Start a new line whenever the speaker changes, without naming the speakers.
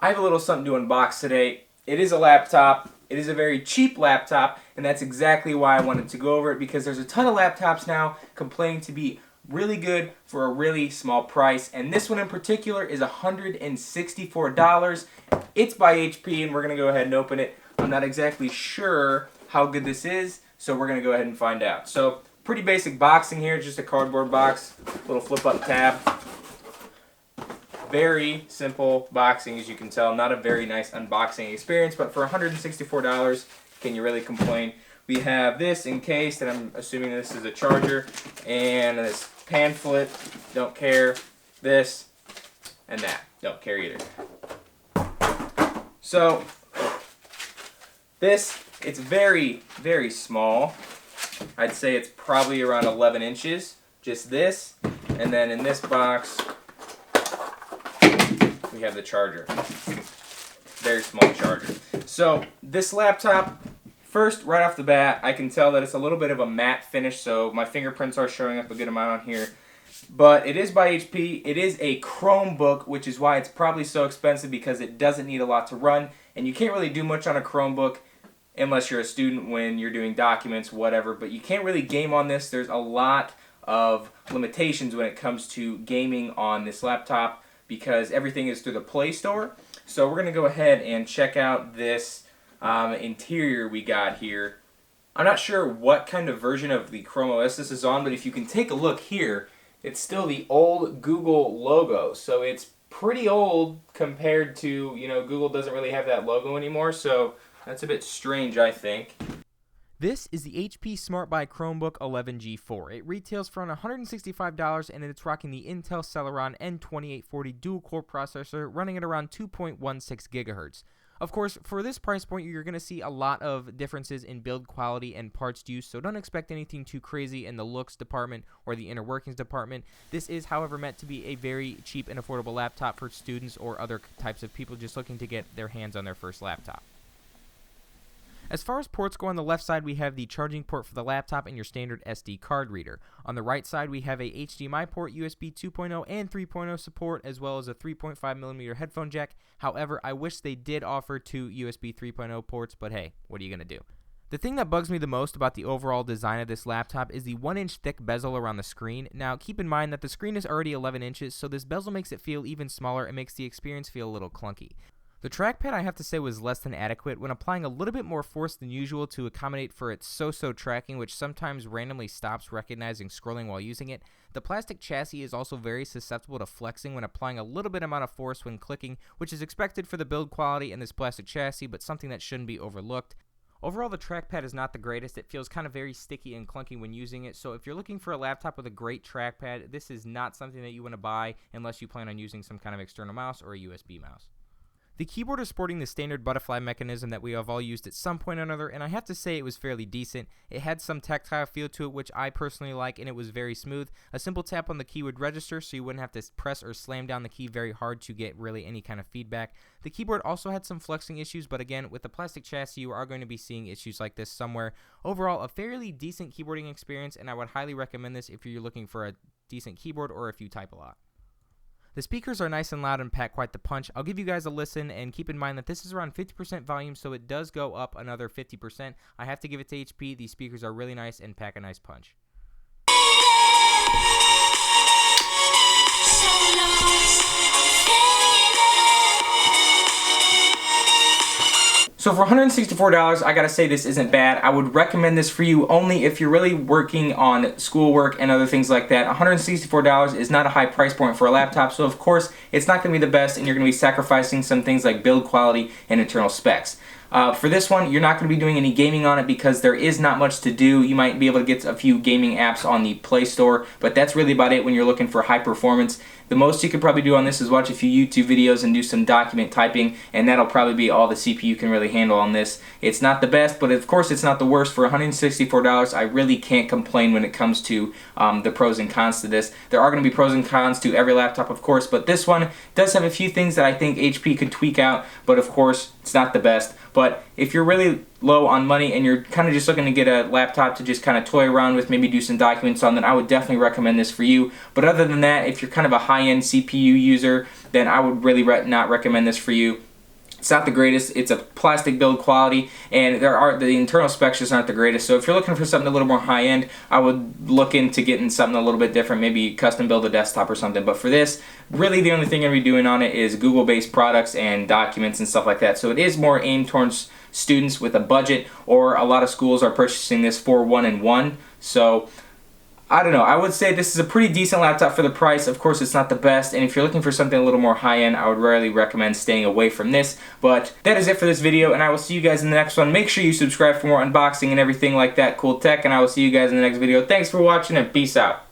I have a little something to unbox today. It is a laptop. It is a very cheap laptop, and that's exactly why I wanted to go over it, because there's a ton of laptops now complaining to be really good for a really small price, and this one in particular is $164. It's by HP, and we're going to go ahead and open it. I'm not exactly sure how good this is, so we're going to go ahead and find out. So, pretty basic boxing here, just a cardboard box, little flip-up tab. Very simple boxing, as you can tell. Not a very nice unboxing experience, but for $164, can you really complain? We have this encased, and I'm assuming this is a charger, and this pamphlet, don't care, this, and that, don't care either. So, this, it's very, very small. I'd say it's probably around 11 inches, just this, and then in this box, we have the charger. Very small charger. So this laptop, first, right off the bat, I can tell that it's a little bit of a matte finish, so my fingerprints are showing up a good amount on here. But it is by HP. It is a Chromebook, which is why it's probably so expensive, because it doesn't need a lot to run, and you can't really do much on a Chromebook unless you're a student when you're doing documents, whatever. But you can't really game on this. There's a lot of limitations when it comes to gaming on this laptop, because everything is through the Play Store. So we're going to go ahead and check out this interior we got here. I'm not sure what kind of version of the Chrome OS this is on, but if you can take a look here, it's still the old Google logo. So it's pretty old compared to, Google doesn't really have that logo anymore, so that's a bit strange, I think.
This is the HP SmartBuy Chromebook 11G4. It retails for around $165, and it's rocking the Intel Celeron N2840 dual-core processor running at around 2.16 GHz. Of course, for this price point, you're going to see a lot of differences in build quality and parts use, so don't expect anything too crazy in the looks department or the inner workings department. This is, however, meant to be a very cheap and affordable laptop for students or other types of people just looking to get their hands on their first laptop. As far as ports go, on the left side we have the charging port for the laptop and your standard SD card reader. On the right side we have a HDMI port, USB 2.0 and 3.0 support, as well as a 3.5mm headphone jack. However, I wish they did offer two USB 3.0 ports, but hey, what are you going to do? The thing that bugs me the most about the overall design of this laptop is the 1-inch thick bezel around the screen. Now, keep in mind that the screen is already 11 inches, so this bezel makes it feel even smaller and makes the experience feel a little clunky. The trackpad, I have to say, was less than adequate when applying a little bit more force than usual to accommodate for its so-so tracking, which sometimes randomly stops recognizing scrolling while using it. The plastic chassis is also very susceptible to flexing when applying a little bit amount of force when clicking, which is expected for the build quality in this plastic chassis, but something that shouldn't be overlooked. Overall, the trackpad is not the greatest. It feels kind of very sticky and clunky when using it, so if you're looking for a laptop with a great trackpad, this is not something that you want to buy unless you plan on using some kind of external mouse or a USB mouse. The keyboard is sporting the standard butterfly mechanism that we have all used at some point or another, and I have to say it was fairly decent. It had some tactile feel to it, which I personally like, and it was very smooth. A simple tap on the key would register, so you wouldn't have to press or slam down the key very hard to get really any kind of feedback. The keyboard also had some flexing issues, but again, with the plastic chassis, you are going to be seeing issues like this somewhere. Overall, a fairly decent keyboarding experience, and I would highly recommend this if you're looking for a decent keyboard or if you type a lot. The speakers are nice and loud and pack quite the punch. I'll give you guys a listen, and keep in mind that this is around 50% volume, so it does go up another 50%. I have to give it to HP. These speakers are really nice and pack a nice punch.
So for $164, I gotta say this isn't bad. I would recommend this for you only if you're really working on schoolwork and other things like that. $164 is not a high price point for a laptop, so of course it's not gonna be the best, and you're gonna be sacrificing some things like build quality and internal specs. For this one, you're not going to be doing any gaming on it because there is not much to do. You might be able to get a few gaming apps on the Play Store, but that's really about it when you're looking for high performance. The most you could probably do on this is watch a few YouTube videos and do some document typing, and that'll probably be all the CPU can really handle on this. It's not the best, but of course it's not the worst. For $164, I really can't complain when it comes to the pros and cons to this. There are going to be pros and cons to every laptop, of course, but this one does have a few things that I think HP could tweak out, but of course it's not the best. But if you're really low on money and you're kind of just looking to get a laptop to just kind of toy around with, maybe do some documents on, then I would definitely recommend this for you. But other than that, if you're kind of a high-end CPU user, then I would really not recommend this for you. It's not the greatest. It's a plastic build quality, and the internal specs just aren't the greatest. So if you're looking for something a little more high end, I would look into getting something a little bit different, maybe custom build a desktop or something. But for this, really the only thing I'm going to be doing on it is Google-based products and documents and stuff like that. So it is more aimed towards students with a budget, or a lot of schools are purchasing this for 1-in-1. So I don't know, I would say this is a pretty decent laptop for the price. Of course, it's not the best, and if you're looking for something a little more high-end, I would rarely recommend staying away from this. But that is it for this video, and I will see you guys in the next one. Make sure you subscribe for more unboxing and everything like that cool tech, and I will see you guys in the next video. Thanks for watching, and peace out.